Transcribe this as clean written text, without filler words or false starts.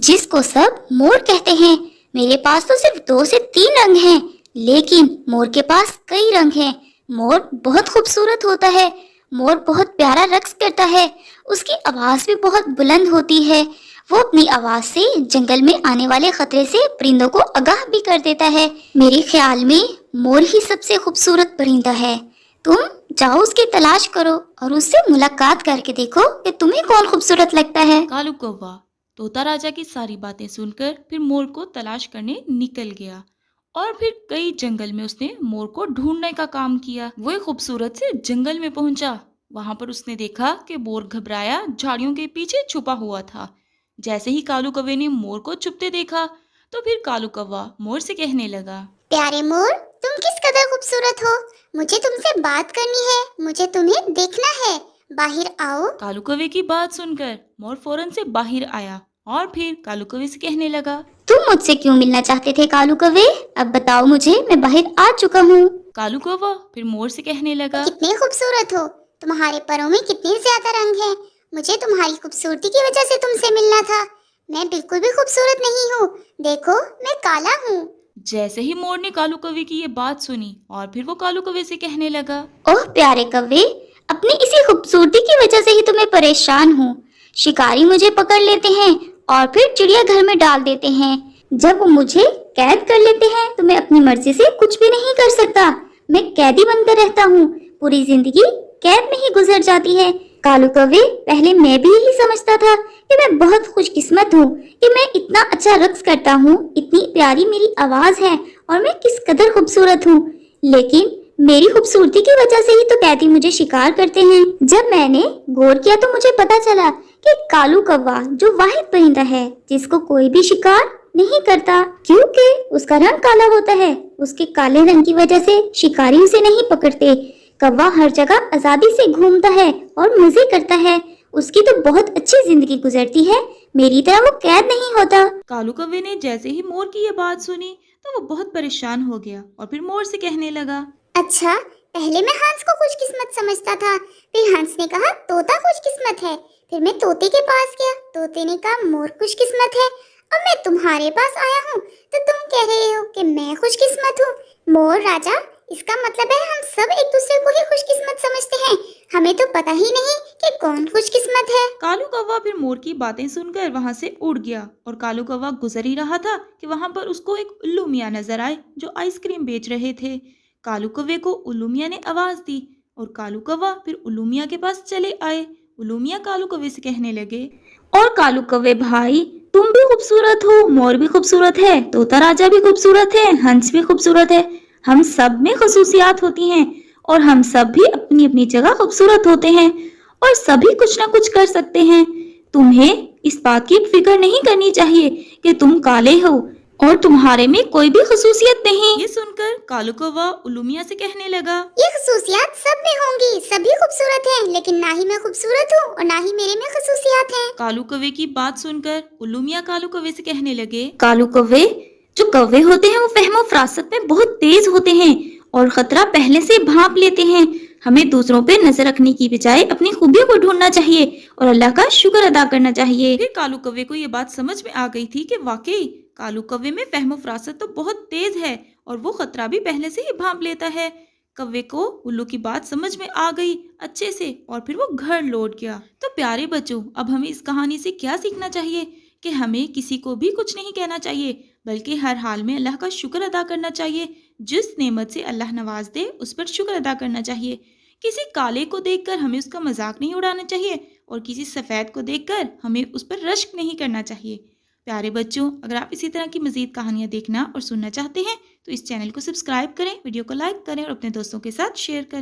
जिसको सब मोर कहते हैं। मेरे पास तो सिर्फ 2 से 3 रंग हैं, लेकिन मोर के पास कई रंग हैं। मोर बहुत खूबसूरत होता है। मोर बहुत प्यारा रक्स करता है। उसकी आवाज भी बहुत बुलंद होती है। वो अपनी आवाज से जंगल में आने वाले खतरे से परिंदों को आगाह भी कर देता है। मेरे ख्याल में मोर ही सबसे खूबसूरत परिंदा है। तुम जाओ उसकी तलाश करो और उससे मुलाकात करके देखो कि तुम्हें कौन खूबसूरत लगता है। कालू कौवा तोता राजा की सारी बातें सुनकर फिर मोर को तलाश करने निकल गया और फिर कई जंगल में उसने मोर को ढूंढने का काम किया। वो एक खूबसूरत से जंगल में पहुंचा। वहां पर उसने देखा कि मोर घबराया झाड़ियों के पीछे छुपा हुआ था। जैसे ही कालू कौवे ने मोर को छुपते देखा तो फिर कालू कौवा मोर से कहने लगा, प्यारे मोर, तुम किस कदर खूबसूरत हो। मुझे तुमसे बात करनी है, मुझे तुम्हें देखना है। बाहर आओ। कालू कौवे की बात सुनकर मोर फौरन से बाहर आया और फिर कालू कौवे से कहने लगा, तुम मुझसे क्यों मिलना चाहते थे कालू कौवे? अब बताओ मुझे, मैं बाहर आ चुका हूँ। कालू कौवा फिर मोर से कहने लगा, कितने खूबसूरत हो। तुम्हारे परों में कितने ज्यादा रंग हैं। मुझे तुम्हारी खूबसूरती की वजह से तुमसे मिलना था। मैं बिल्कुल भी खूबसूरत नहीं हूँ। देखो, मैं काला हूँ। जैसे ही मोर ने कालू कौवे की ये बात सुनी और फिर वो कालू कौवे से कहने लगा, ओह प्यारे कौवे, अपनी इसी खूबसूरती की वजह से ही तुम्हें परेशान हूँ। शिकारी मुझे पकड़ लेते हैं और फिर चिड़ियाघर में डाल देते हैं। जब वो मुझे कैद कर लेते हैं तो मैं अपनी मर्जी से कुछ भी नहीं कर सकता। मैं कैदी बनकर रहता हूँ। पूरी जिंदगी कैद में ही गुजर जाती है। कालू कौवे, पहले मैं भी यही समझता था कि मैं बहुत खुशकिस्मत हूँ कि मैं इतना अच्छा रक्स करता हूँ, इतनी प्यारी मेरी आवाज है और मैं किस कदर खूबसूरत हूँ। लेकिन मेरी खूबसूरती की वजह से ही तो कैदी मुझे शिकार करते हैं। जब मैंने गौर किया तो मुझे पता चला कि कालू कौवा जो वाहिद परिंदा है जिसको कोई भी शिकार नहीं करता, क्योंकि उसका रंग काला होता है। उसके काले रंग की वजह से शिकारी उसे नहीं पकड़ते। कौवा हर जगह आजादी से घूमता है और मजे करता है। उसकी तो बहुत अच्छी जिंदगी गुजरती है। मेरी तरह वो कैद नहीं होता। कालू कौवे ने जैसे ही मोर की ये बात सुनी तो वो बहुत परेशान हो गया और फिर मोर से कहने लगा, अच्छा, पहले मैं हंस को खुशकिस्मत समझता था। फिर हंस ने कहा तोता खुशकिस्मत है। फिर मैं तोते के पास गया। तोते ने कहा मोर खुशकिस्मत है। अब मैं तुम्हारे पास आया हूँ तो तुम कह रहे हो कि मैं खुशकिस्मत हूँ। मोर राजा, इसका मतलब है हम सब एक दूसरे को ही खुशकिस्मत समझते हैं। हमें तो पता ही नहीं कि कौन खुशकिस्मत है। कालू कौवा फिर मोर की बातें सुनकर वहां से उड़ गया और कालू कौवा गुजर ही रहा था कि वहां पर उसको एक उल्लू मियाँ नजर आए जो आइसक्रीम बेच रहे थे। कालू कौवे को उल्लू मियाँ ने आवाज दी और कालू कौवा फिर उल्लू मियाँ के पास चले आए। उल्लू मियाँ कालू कौवे से कहने लगे, और कालू कौवे भाई, तुम भी खूबसूरत हो, मोर भी खूबसूरत है, तोता राजा भी खूबसूरत है, हंस भी खूबसूरत है। हम सब में खसूसियात होती हैं और हम सब भी अपनी अपनी जगह खूबसूरत होते हैं और सभी कुछ ना कुछ कर सकते हैं। तुम्हें इस बात की फिक्र नहीं करनी चाहिए कि तुम काले हो और तुम्हारे में कोई भी खसूसियत नहीं। ये सुनकर कालू कौवा उल्लू मियाँ से कहने लगा, ये खसूसियात सब में होंगी। सभी खूबसूरत हैं, लेकिन ना ही मैं खूबसूरत हूँ और ना ही मेरे में खसूसियात हैं। कालू कौवे की बात सुनकर उल्लू मियाँ कालू कौवे से कहने लगे, कालू कौवे, जो कौवे होते हैं वो फहमो फरासत में बहुत तेज होते हैं और खतरा पहले से भांप लेते हैं। हमें दूसरों पे नजर रखने की बजाय अपनी खूबियों को ढूंढना चाहिए और अल्लाह का शुक्र अदा करना चाहिए। फिर कालू कौवे को ये बात समझ में आ गई थी कि वाकई कालू कौवे में फहमो फरासत तो बहुत तेज है और वो खतरा भी पहले से ही भांप लेता है। कौवे को उल्लू की बात समझ में आ गई अच्छे से और फिर वो घर लौट गया। तो प्यारे बच्चों, अब हमें इस कहानी से क्या सीखना चाहिए कि हमें किसी को भी कुछ नहीं कहना चाहिए, बल्कि हर हाल में अल्लाह का शुक्र अदा करना चाहिए। जिस नेमत से अल्लाह नवाज दे उस पर शुक्र अदा करना चाहिए। किसी काले को देखकर हमें उसका मजाक नहीं उड़ाना चाहिए और किसी सफ़ेद को देखकर हमें उस पर रश्क नहीं करना चाहिए। प्यारे बच्चों, अगर आप इसी तरह की मज़ीद कहानियाँ देखना और सुनना चाहते हैं तो इस चैनल को सब्सक्राइब करें, वीडियो को लाइक करें और अपने दोस्तों के साथ शेयर करें।